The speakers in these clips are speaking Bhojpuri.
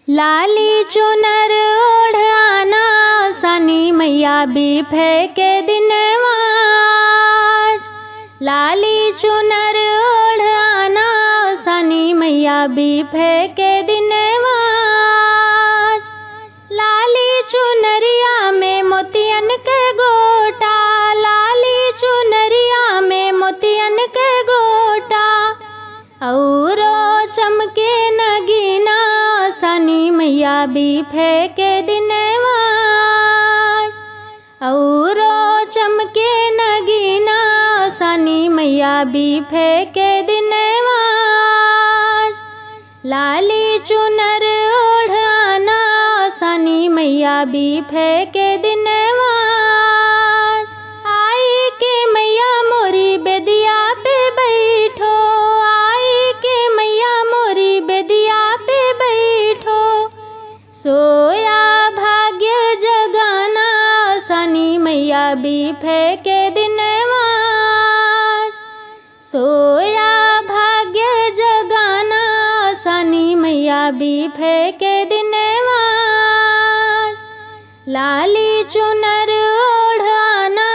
लाली चुनर ओढ़ आना सनी मैया भी फेंके दिनवाज। लाली चुनर ओढ़ आना सनी मैया भी फेंके दिनवाज। लाली चुनरिया में मोतियन के गोटा, लाली चुनरिया में मोतियन के गोटा, औरो चमके नगीना सनी मैया भी फेंके दिनवाज। औरो चमके नगीना सनी मैया भी फेंके दिनवाज। लाली चुनर ओढ़ आना सनी मैया भी फेंके दिनवाज। आई के मैया मोरी बेदिया पे बैठो, आई के मैया मोरी बेदिया पे बैठो, सोया भाग्य जगाना सनी मैया भी फेंके दिनवाज। सोया भाग्य जगाना सनी मैया भी फेंके दिनवाज। लाली चुनर ओढ़ आना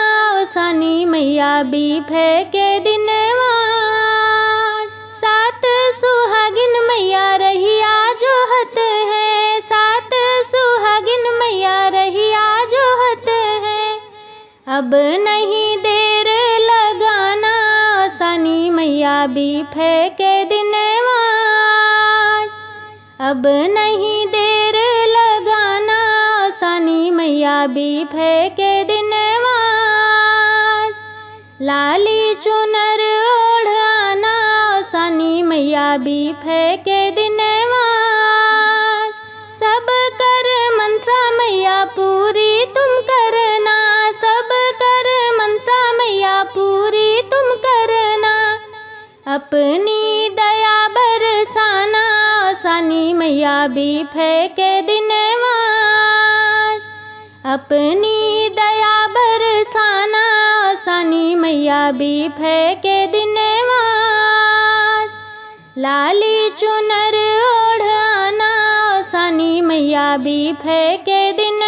सनी मैया भी फेंके दिनवाज। सात सुहागिन मैया रहिया जोहत है, सात सुहागिन मैया रहिया जोहत है, अब नहीं देर लगाना सनी मैया भी फेंके दिनवाज। अब नहीं देर लगाना सनी मैया भी फेंके दिनवाज। लाली चुनर ओढ़ आना सनी मैया भी फेंके दिनवाज। सब कर मनसा मैया पूरी तुम करना, सब कर मनसा मैया पूरी तुम करना, अपनी दया बरसाना सनी मैया भी फेंके दिनवाज। अपनी दया बरसाना सनी मैया भी फेंके दिनवाज। लाली चुनर ओढ़ आना सनी मैया भी फेंके दिन